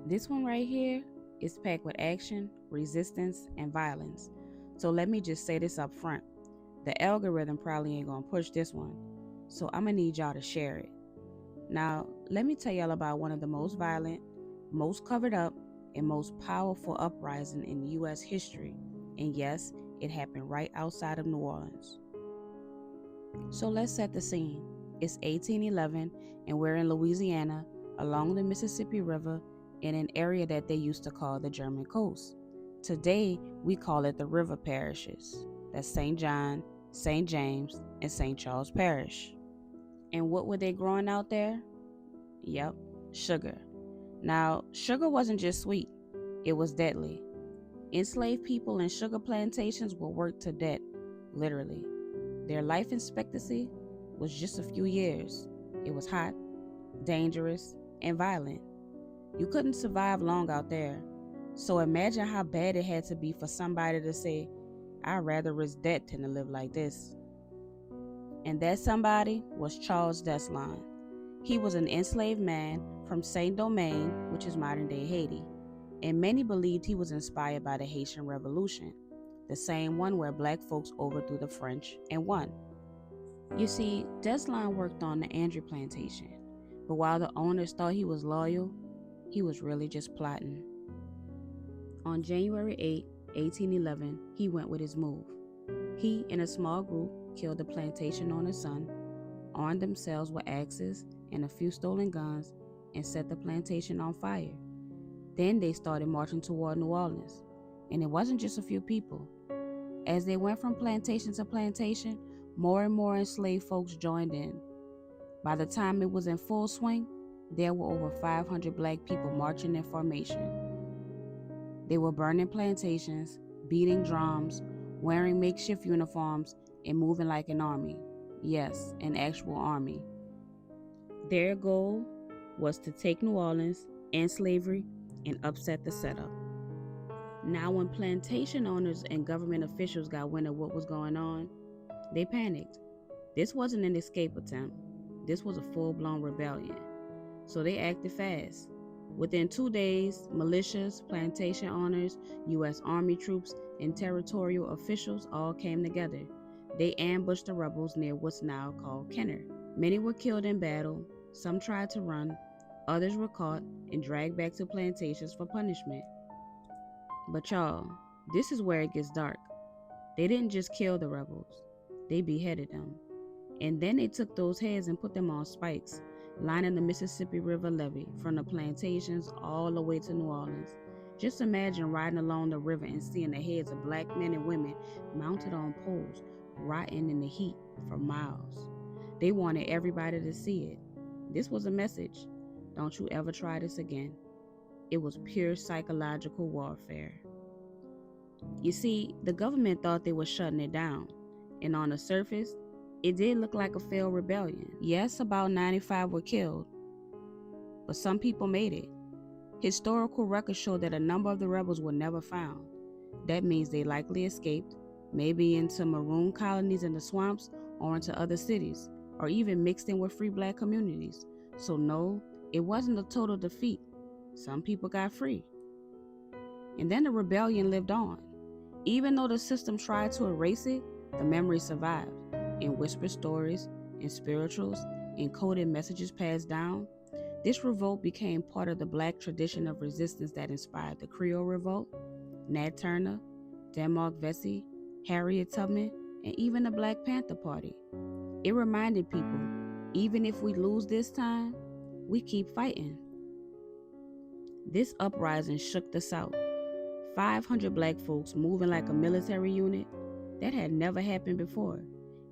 This one right here is packed with action, resistance, and violence. So let me just say this up front. The algorithm probably ain't gonna push this one. So I'm gonna need y'all to share it. Now, let me tell y'all about one of the most violent, most covered up, and most powerful uprising in US history. And yes, it happened right outside of New Orleans. So let's set the scene. It's 1811, and we're in Louisiana, along the Mississippi River, in an area that they used to call the German Coast. Today, we call it the river parishes. That's St. John, St. James, and St. Charles Parish. And what were they growing out there? Yep, sugar. Now, sugar wasn't just sweet, it was deadly. Enslaved people in sugar plantations were worked to death, literally. Their life expectancy was just a few years. It was hot, dangerous, and violent. You couldn't survive long out there. So imagine how bad it had to be for somebody to say, I'd rather risk death than to live like this. And that somebody was Charles Deslondes. He was an enslaved man from Saint Domingue, which is modern day Haiti, and many believed he was inspired by the Haitian Revolution, the same one where black folks overthrew the French and won. You see, Deslondes worked on the Andrew plantation, but while the owners thought he was loyal, he was really just plotting. On January 8, 1811, he went with his move. He and a small group killed the plantation owner's son, armed themselves with axes and a few stolen guns, and set the plantation on fire. Then they started marching toward New Orleans, and it wasn't just a few people. As they went from plantation to plantation, more and more enslaved folks joined in. By the time it was in full swing, there were over 500 black people marching in formation. They were burning plantations, beating drums, wearing makeshift uniforms, and moving like an army. Yes, an actual army. Their goal was to take New Orleans and slavery and upset the setup. Now, when plantation owners and government officials got wind of what was going on, they panicked. This wasn't an escape attempt. This was a full-blown rebellion. So they acted fast. Within 2 days, militias, plantation owners, U.S. Army troops, and territorial officials all came together. They ambushed the rebels near what's now called Kenner. Many were killed in battle, some tried to run, others were caught and dragged back to plantations for punishment. But y'all, this is where it gets dark. They didn't just kill the rebels, they beheaded them. And then they took those heads and put them on spikes, lining the Mississippi River levee from the plantations all the way to New Orleans. Just imagine riding along the river and seeing the heads of black men and women mounted on poles, rotting in the heat for miles. They wanted everybody to see it. This was a message. Don't you ever try this again. It was pure psychological warfare. You see, the government thought they were shutting it down, and on the surface, it did look like a failed rebellion. Yes, about 95 were killed, but some people made it. Historical records show that a number of the rebels were never found. That means they likely escaped, maybe into maroon colonies in the swamps or into other cities, or even mixed in with free black communities. So no, it wasn't a total defeat. Some people got free. And then the rebellion lived on. Even though the system tried to erase it, the memory survived. In whispered stories, in spirituals, in coded messages passed down, this revolt became part of the black tradition of resistance that inspired the Creole Revolt, Nat Turner, Denmark Vesey, Harriet Tubman, and even the Black Panther Party. It reminded people, even if we lose this time, we keep fighting. This uprising shook the South. 500 black folks moving like a military unit, that had never happened before.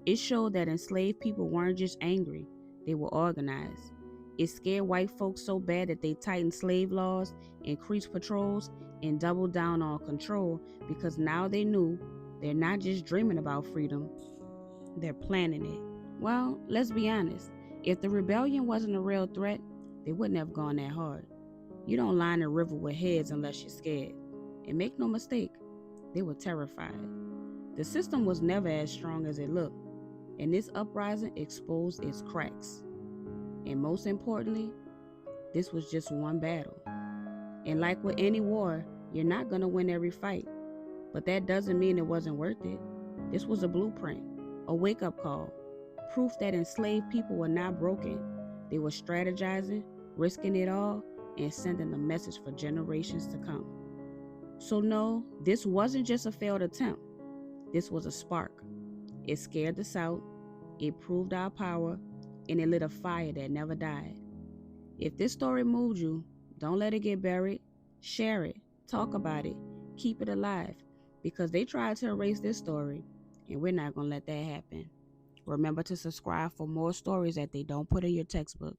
It showed that enslaved people weren't just angry, they were organized. It scared white folks so bad that they tightened slave laws, increased patrols, and doubled down on control because now they knew they're not just dreaming about freedom, they're planning it. Well, let's be honest, if the rebellion wasn't a real threat, they wouldn't have gone that hard. You don't line a river with heads unless you're scared. And make no mistake, they were terrified. The system was never as strong as it looked, and this uprising exposed its cracks. And most importantly, this was just one battle. And like with any war, you're not going to win every fight. But that doesn't mean it wasn't worth it. This was a blueprint, a wake-up call, proof that enslaved people were not broken. They were strategizing, risking it all, and sending a message for generations to come. So no, this wasn't just a failed attempt. This was a spark. It scared the South, it proved our power, and it lit a fire that never died. If this story moved you, don't let it get buried. Share it, talk about it, keep it alive, because they tried to erase this story, and we're not going to let that happen. Remember to subscribe for more stories that they don't put in your textbook.